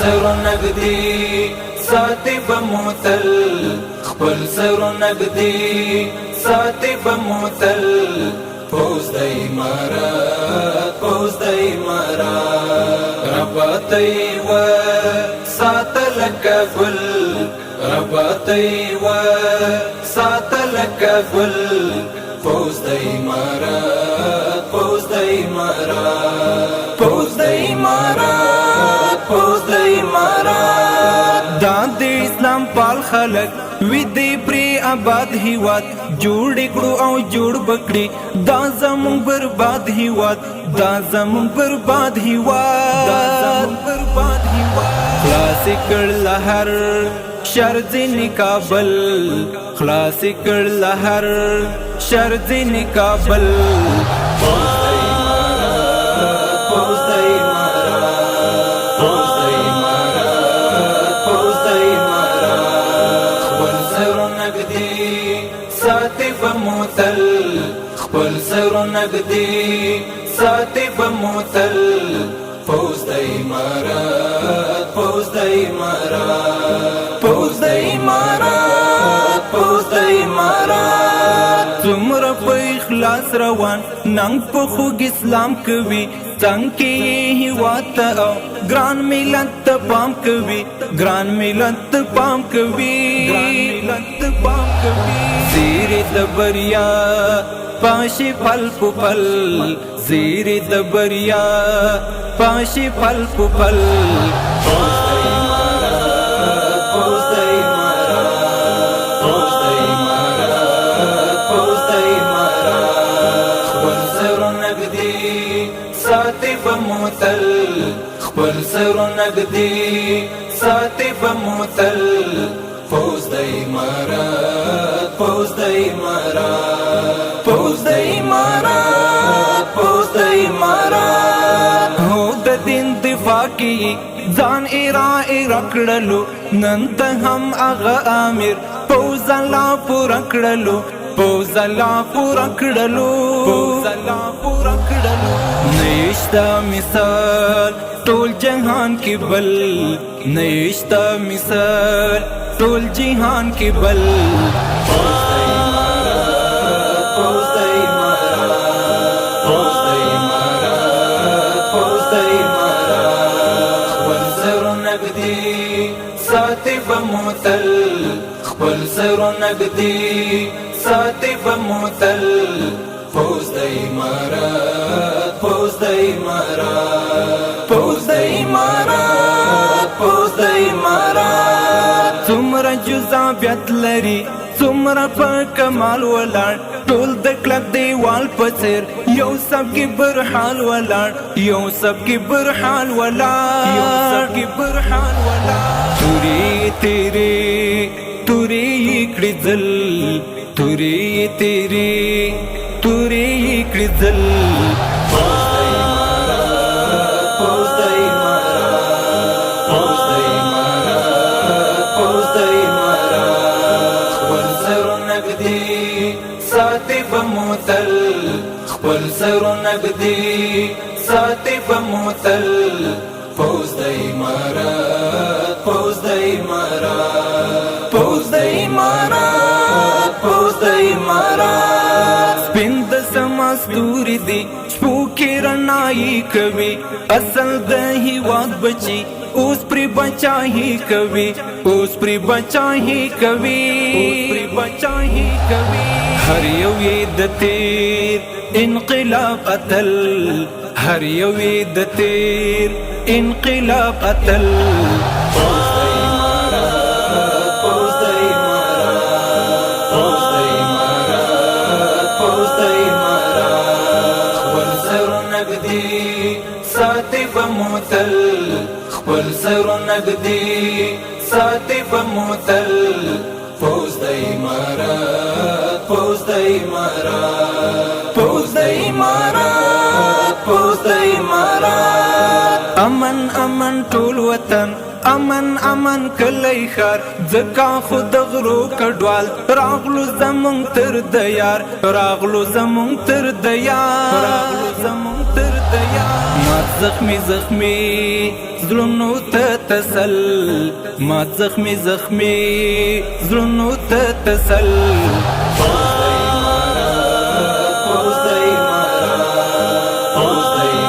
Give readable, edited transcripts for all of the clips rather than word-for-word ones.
سر نگدی ساتي بموتل خپل سر نگدی ساتي بموتل پوز د امارات پوز د امارات رباطی و ساتل کفل رباطی و ساتل کفل پوز د امارات پوز د امارات پوز د امارات پوز د امارات دا د اسلام پال خلق وی دی پری آباد هیواد جوړ کړو او جوړ بکړي دا زمون برباد هیواد دا زمون برباد هیواد دا زمون برباد هیواد خلاص کړ لهر شر ځین کابل خلاص کړ لهر شر ځین کابل بموتل خپل سر نگدی ساتي بموتل پوز د امارات پوز د امارات پوز د امارات پوز د امارات څومره په اخلاص روان ننګ په خوږ اسلام کوي څنګه هیواد ته ګران ملت ته پام کوي ګران ملت ته پام کوي ګران ملت ته پام کوي زیری د بریا پاشي پل پل زیری د بریا پاشي پل پل پوز د امارات پوز د امارات پوز د امارات پوز د امارات خپل سر نگدی ساتي بموتل خپل سر نگدی ساتي بموتل پوز د امارات پوز د امارات پوز د امارات پوز د امارات هو د دین دفاع کی ځان کړلو نن ته هم هغه امیر پوز لا پورا کړلو پوز لا پورا کړلو پوز لا پورا کړلو نشتا مثال ټول جهان کې بل نشتا مثال ټول جهان کې بل پوز د امارات پوز د امارات پوز د امارات پوز د امارات خپل سر نگدی ساتي بموتل خپل سر نگدی ساتي بموتل پوز د امارات پوز د امارات پوز د امارات پوز د امارات څومره جذابیت لري څومره په کمال ولاړ ټول د کلک دیوال په څیر یو سب کې برحال ولاړ یو سب کې برحال ولاړ یو سب کې برحال ولاړ توري تیرې توري کړي ځل توري تیرې توري کړي ځل ساتي بموتل خپل سر نگدی ساتي بموتل پوز د امارات پوز د امارات پوز د امارات پوز د امارات سپین د سما ستوري دی شپو کې رڼایي کوي اصل د هیواد بچي اوس پری بچاهي کوي اوس پری بچاهي کوي اوس پری بچاهي کوي هر یو د تیر انقلاب قتل هر یو د تیر انقلاب قتل پوز د امارات پوز د امارات پوز د امارات پوز د امارات خپل سر نگدی ساتي بموتل خپل سر نگدی ساتي بموتل پوز د امارات پوز د امارات پوز د امارات پوز د امارات امن امن ټول وطن امن امن کلی خار ځکه خود غرو کډوال راغلو زمون تر دیار راغلو زمون تر دیار راغلو زمون تر دیار مات زخمی زخمی زړونو ته تسل مات زخمی زخمی زړونو ته تسل پوز د امارات پوز د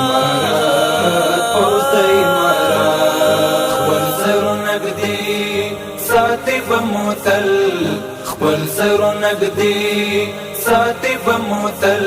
امارات پوز د امارات خپل سرونه ږدي ساتي به مو تل خپل سرونه ږدي ساتي به مو تل